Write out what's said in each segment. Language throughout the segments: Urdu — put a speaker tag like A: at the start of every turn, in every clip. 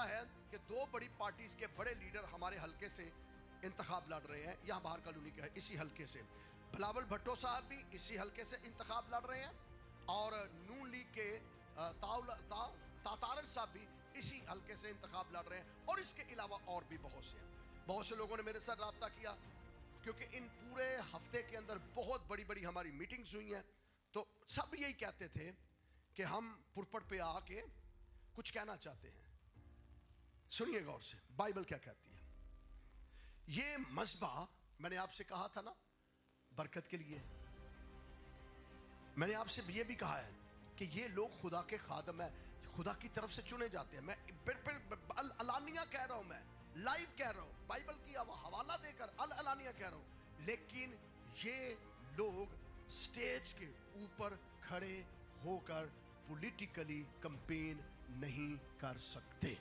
A: پتا ہے کہ دو بڑی پارٹیز کے بڑے لیڈر ہمارے حلقے سے انتخاب لڑ رہے ہیں، یہاں باہر کالونی کا ہے، اسی حلقے سے بلاول بھٹو صاحب بھی اسی حلقے سے انتخاب لڑ رہے ہیں، اور نون لیگ کے تاتارر صاحب بھی اسی حلقے سے انتخاب لڑ رہے ہیں، اور اس کے علاوہ اور بھی بہت سے ہیں۔ بہت سے لوگوں نے میرے ساتھ رابطہ کیا کیونکہ ان پورے ہفتے کے اندر بہت بڑی بڑی ہماری میٹنگز ہوئی ہیں، تو سب یہی کہتے تھے کہ ہم پرپٹ پہ آ کے کچھ کہنا چاہتے ہیں۔ سنیے غور سے بائبل کیا کہتی ہے۔ یہ مذبح میں نے آپ سے کہا تھا نا برکت کے لیے، میں نے آپ سے یہ بھی کہا ہے کہ یہ لوگ خدا کے خادم ہیں، خدا کی طرف سے چنے جاتے ہیں۔ میں علانیہ کہہ رہا ہوں، میں لائیو کہہ رہا ہوں، بائبل کی حوالہ دے کر علانیہ کہہ رہا ہوں، لیکن یہ لوگ سٹیج کے اوپر کھڑے ہو کر پولیٹیکلی کمپین نہیں کر سکتے۔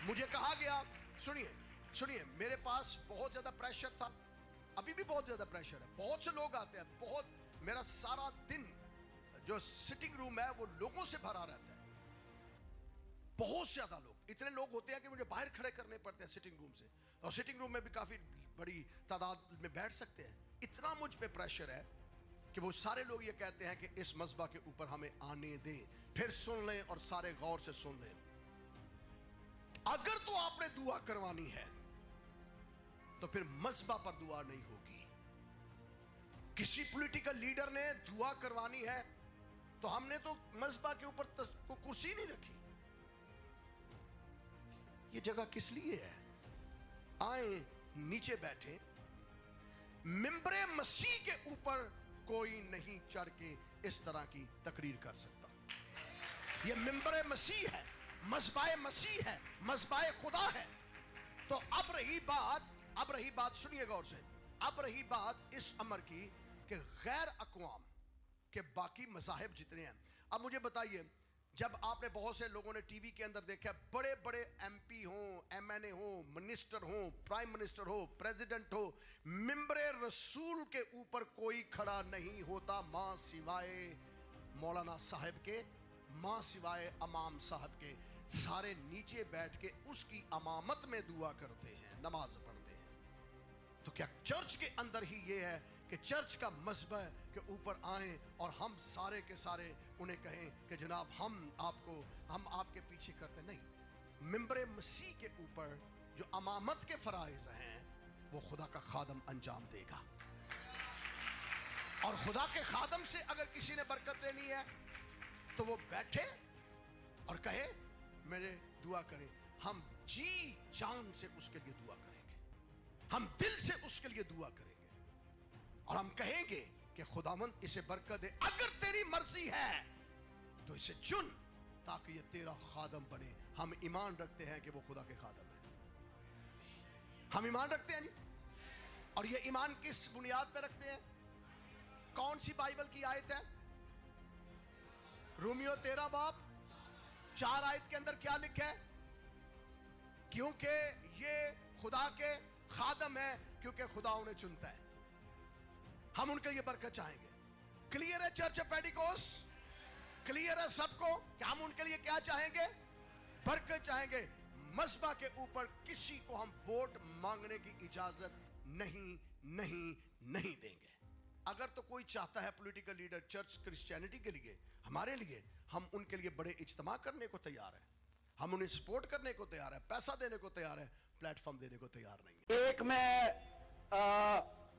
A: مجھے کہا گیا، سنیے میرے پاس بہت زیادہ پریشر تھا، ابھی بھی بہت زیادہ پریشر ہے، بہت سے لوگ آتے ہیں، میرا سارا دن جو سٹنگ روم ہے وہ لوگوں سے بھرا رہتا ہے، بہت زیادہ لوگ، اتنے لوگ ہوتے ہیں کہ مجھے باہر کھڑے کرنے پڑتے ہیں سٹنگ روم سے، اور سٹنگ روم میں بھی کافی بڑی تعداد میں بیٹھ سکتے ہیں۔ اتنا مجھ پہ پریشر ہے کہ وہ سارے لوگ یہ کہتے ہیں کہ اس مذبح کے اوپر ہمیں آنے دیں، پھر سن لیں اور سارے غور سے سن لیں۔ اگر تو آپ نے دعا کروانی ہے تو پھر مذبح پر دعا نہیں ہوگی۔ کسی پولیٹیکل لیڈر نے دعا کروانی ہے تو ہم نے تو مذبح کے اوپر کرسی نہیں رکھی۔ یہ جگہ کس لیے ہے؟ آئیں نیچے بیٹھیں، ممبر مسیح کے اوپر کوئی نہیں چڑھ کے اس طرح کی تقریر کر سکتا۔ یہ ممبر مسیح ہے، مذبح مسیح ہے، مذبح خدا ہے۔ تو اب رہی بات سنیے غور سے، اب رہی بات اس امر کی کہ غیر اقوام کے باقی مذاہب جتنے ہیں، اب مجھے بتائیے، جب آپ نے بہت سے لوگوں نے ٹی وی کے اندر دیکھا بڑے بڑے ایم پی ہوں، ایم این اے ہوں، منسٹر ہوں، پرائم منسٹر ہو، پریزیڈنٹ ہو، ممبر رسول کے اوپر کوئی کھڑا نہیں ہوتا ماں سوائے مولانا صاحب کے، ماں سوائے امام صاحب کے، سارے نیچے بیٹھ کے اس کی امامت میں دعا کرتے ہیں، نماز پڑھتے ہیں۔ تو کیا چرچ کے اندر ہی یہ ہے کہ چرچ کا مذبح کے اوپر آئیں اور ہم سارے کے سارے انہیں کہیں کہ جناب ہم آپ کے پیچھے کرتے؟ نہیں، ممبر مسیح کے اوپر جو امامت کے فرائض ہیں وہ خدا کا خادم انجام دے گا، اور خدا کے خادم سے اگر کسی نے برکت دینی ہے تو وہ بیٹھے اور کہے میرے دعا کرے، ہم جی جان سے اس کے لیے دعا کریں گے، ہم دل سے اس کے لیے دعا کریں گے، اور ہم کہیں گے کہ خداوند اسے برکت دے، اگر تیری مرضی ہے تو اسے چن تاکہ یہ تیرا خادم بنے۔ ہم ایمان رکھتے ہیں کہ وہ خدا کے خادم ہے، ہم ایمان رکھتے ہیں جی۔ اور یہ ایمان کس بنیاد پہ رکھتے ہیں؟ کون سی بائبل کی آیت ہے؟ رومیو 13 باب 4 آیت کے اندر کیا لکھا ہے؟ کیونکہ یہ خدا کے خادم ہے، کیونکہ خدا انہیں چنتا ہے، ہم ان کے لیے برکت چاہیں گے۔ کلیئر ہے چرچ پینٹیکوس؟ کلیئر ہے سب کو کہ ہم ان کے لیے کیا چاہیں گے؟ برکت چاہیں گے۔ مذبح کے اوپر کسی کو ہم ووٹ مانگنے کی اجازت نہیں دیں گے۔ اگر تو کوئی چاہتا ہے پولیٹیکل لیڈر چرچ کرسچینٹی کے لیے، ہمارے لیے، ہم ان کے لیے بڑے اجتماع کرنے کو تیار ہیں، ہم انہیں سپورٹ کرنے کو تیار ہیں، پیسہ دینے کو تیار ہیں، پلیٹ فارم دینے کو تیار نہیں ہے۔
B: ایک میں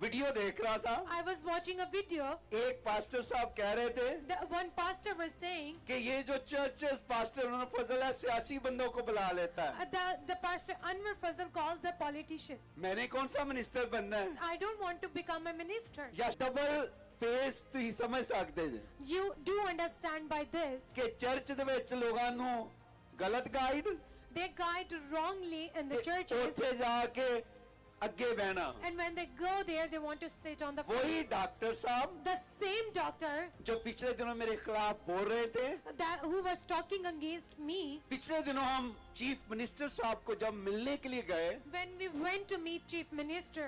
B: ویڈیو دیکھ رہا تھا،
C: I was watching a video.
B: ایک پاسٹر صاحب کہہ رہے تھے
C: One pastor was saying
B: کہ یہ جو چرچز پاسٹر انہوں فضل ہے سیاسی بندوں کو بلا لیتا ہے۔
C: the pastor Anwar Fazal called the politician.
B: میں نے کون سا منسٹر بننا ہے؟
C: I don't want to become a minister.
B: یا ڈبل فیس تو ہی سمجھ سکتے جی
C: You do understand by this.
B: کہ چرچ دے وچ لوگاں نو غلط guide,
C: They guide wrongly in the churches,
B: اوتھے جا کے اگے بہنا۔
C: and when they go there, they want to sit on the front.
B: وہی ڈاکٹر صاحب
C: The same doctor
B: جو پچھلے دنوں میرے خلاف بول رہے تھے،
C: who was talking against me,
B: پچھلے دنوں ہم چیف منسٹر صاحب کو جب ملنے کے لیے گئے
C: when we went to meet Chief Minister,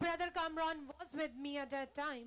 C: Brother Kamran was with me at that time.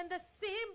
C: And the same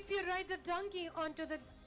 C: If you ride the donkey onto the...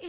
C: he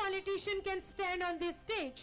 C: politician can stand on this stage.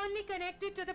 C: only connected to the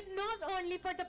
C: is not only for the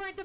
C: for the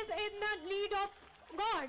C: is in the lead of God.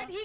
C: that he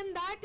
C: in that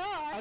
C: God.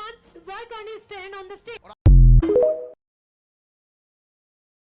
C: can't. Why can't he stand on the stage?